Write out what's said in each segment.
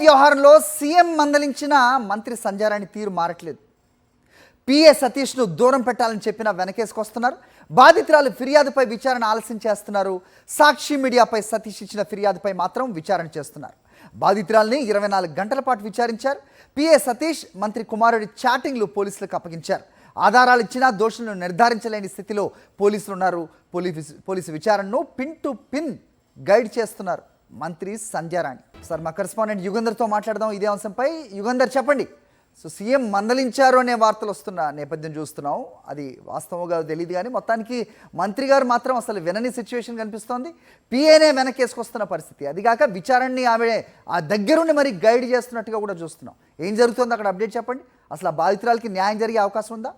వ్యవహారంలో సీఎం మందలించిన మంత్రి సంజారాణి తీరు మారట్లేదు. పిఏ సతీష్ను దూరం పెట్టాలని చెప్పినా వెనకేసుకొస్తున్నారు. బాధితురాలు ఫిర్యాదుపై విచారణ ఆలస్యం చేస్తున్నారు. సాక్షి మీడియాపై సతీష్ ఇచ్చిన ఫిర్యాదుపై మాత్రం విచారణ చేస్తున్నారు. బాధితురాల్ని 24 గంటల పాటు విచారించారు. పిఏ సతీష్ మంత్రి కుమారుడి చాటింగ్లు పోలీసులకు అప్పగించారు. ఆధారాలు ఇచ్చినా దోషులను నిర్ధారించలేని స్థితిలో పోలీసులు ఉన్నారు. పోలీసు విచారణను పిన్ టు పిన్ గైడ్ చేస్తున్నారు మంత్రి సంజారాణి. సార్, మా కరెస్పాండెంట్ యుగంధర్తో మాట్లాడదాం ఇదే అంశంపై. యుగంధర్, చెప్పండి. సో సీఎం మందలించారు అనే వార్తలు వస్తున్న నేపథ్యం చూస్తున్నాం. అది వాస్తవంగా తెలియదు, కానీ మొత్తానికి మంత్రి గారు మాత్రం అసలు వినని సిచ్యువేషన్ కనిపిస్తోంది. పిఏనే వెనకేసుకొస్తున్న పరిస్థితి. అదిగాక విచారణని ఆమె ఆ దగ్గరుండి మరి గైడ్ చేస్తున్నట్టుగా కూడా చూస్తున్నాం. ఏం జరుగుతుంది అక్కడ అప్డేట్ చెప్పండి. అసలు ఆ బాధితురాలకి న్యాయం జరిగే అవకాశం ఉందా?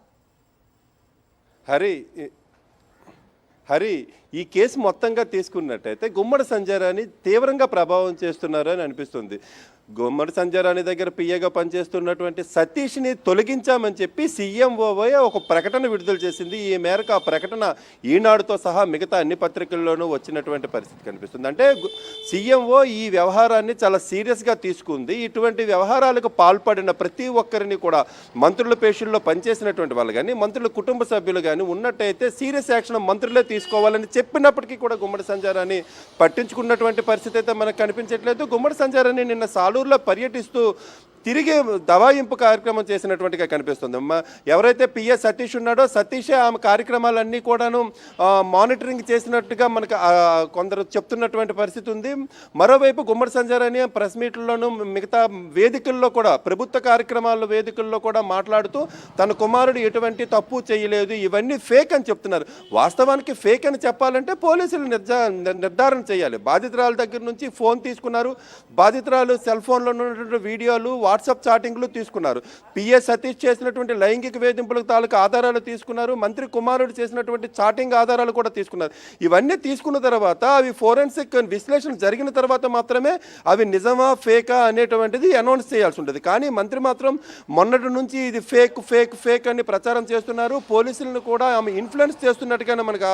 హరి, ఈ కేసు మొత్తంగా తీసుకున్నట్టయితే గుమ్మడి సంజారాన్ని తీవ్రంగా ప్రభావం చేస్తున్నారు అని అనిపిస్తుంది. గుమ్మడి సంజారాన్ని దగ్గర పిఏగా పనిచేస్తున్నటువంటి సతీష్ని తొలగించామని చెప్పి సీఎంఓవై ఒక ప్రకటన విడుదల చేసింది. ఈ మేరకు ఆ ప్రకటన ఈనాడుతో సహా మిగతా అన్ని పత్రికల్లోనూ వచ్చినటువంటి పరిస్థితి కనిపిస్తుంది. అంటే సీఎంఓ ఈ వ్యవహారాన్ని చాలా సీరియస్గా తీసుకుంది. ఇటువంటి వ్యవహారాలకు పాల్పడిన ప్రతి ఒక్కరిని కూడా మంత్రుల పేషుల్లో పనిచేసినటువంటి వాళ్ళు కానీ మంత్రుల కుటుంబ సభ్యులు కానీ ఉన్నట్టయితే సీరియస్ యాక్షన్ మంత్రులే తీసుకోవాలని చెప్పినప్పటికీ కూడా గుమ్మడి సంజారాన్ని పట్టించుకున్నటువంటి పరిస్థితి అయితే మనకు కనిపించట్లేదు. గుమ్మడి సంజారాన్ని నిన్న సాలూరులో పర్యటిస్తూ తిరిగి దవాయింపు కార్యక్రమం చేసినటువంటిగా కనిపిస్తుంది. ఎవరైతే పిఏ సతీష్ ఉన్నాడో సతీషే ఆమె కార్యక్రమాలన్నీ కూడాను మానిటరింగ్ చేసినట్టుగా మనకు కొందరు చెప్తున్నటువంటి పరిస్థితి ఉంది. మరోవైపు గుమ్మడి సంజారాన్ని ప్రెస్ మీట్లలోనూ మిగతా వేదికల్లో కూడా ప్రభుత్వ కార్యక్రమాల వేదికల్లో కూడా మాట్లాడుతూ తన కుమారుడు ఎటువంటి తప్పు చేయలేదు, ఇవన్నీ ఫేక్ అని చెప్తున్నారు. వాస్తవానికి ఫేక్ అని చెప్పాలంటే పోలీసులు నిర్ధారణ చేయాలి. బాధితురాల దగ్గర నుంచి ఫోన్ తీసుకున్నారు. బాధితురాలు సెల్ ఫోన్లో ఉన్నటువంటి వీడియోలు, వాట్సాప్ చాటింగ్లు తీసుకున్నారు. పిఏ సతీష్ చేసినటువంటి లైంగిక వేధింపులకు తాలూకు ఆధారాలు తీసుకున్నారు. మంత్రి కుమారుడు చేసినటువంటి చాటింగ్ ఆధారాలు కూడా తీసుకున్నారు. ఇవన్నీ తీసుకున్న తర్వాత అవి ఫోరెన్సిక్ విశ్లేషణ జరిగిన తర్వాత మాత్రమే అవి నిజమా ఫేకా అనేటువంటిది అనౌన్స్ చేయాల్సి ఉంటుంది. కానీ మంత్రి మాత్రం మొన్నటి నుంచి ఇది ఫేక్ ఫేక్ ఫేక్ అని ప్రచారం చేస్తున్నారు. పోలీసులను కూడా ఆమె ఇన్ఫ్లుయెన్స్ చేస్తున్నట్టుగానే మనకు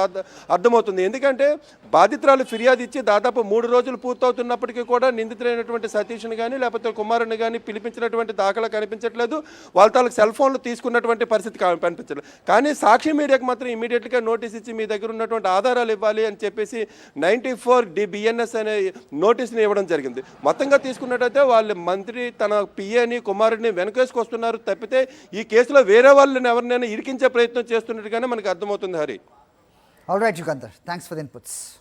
అర్థమవుతుంది. ఎందుకంటే బాధితురాలు ఫిర్యాదు ఇచ్చి దాదాపు 3 రోజులు పూర్తవుతున్నప్పటికీ కూడా నిందితులైనటువంటి సతీష్ని కానీ లేకపోతే కుమారుని కానీ పిలిపించినటువంటి దాఖలా కనిపించట్లేదు. వాళ్ళ తాలకు సెల్ ఫోన్లు తీసుకున్నటువంటి పరిస్థితి కనిపించలేదు. కానీ సాక్షి మీడియాకి మాత్రం ఇమీడియట్గా నోటీస్ ఇచ్చి మీ దగ్గర ఉన్నటువంటి ఆధారాలు ఇవ్వాలి అని చెప్పేసి 94 BNS అనే నోటీస్ని ఇవ్వడం జరిగింది. మొత్తంగా తీసుకున్నట్టయితే వాళ్ళు మంత్రి తన పిఏని కుమారుడిని వెనకేసుకొస్తున్నారు తప్పితే ఈ కేసులో వేరే వాళ్ళని ఎవరినైనా ఇరికించే ప్రయత్నం చేస్తున్నట్టుగానే మనకు అర్థమవుతుంది. Hari, all right Yugandhar, thanks for the inputs.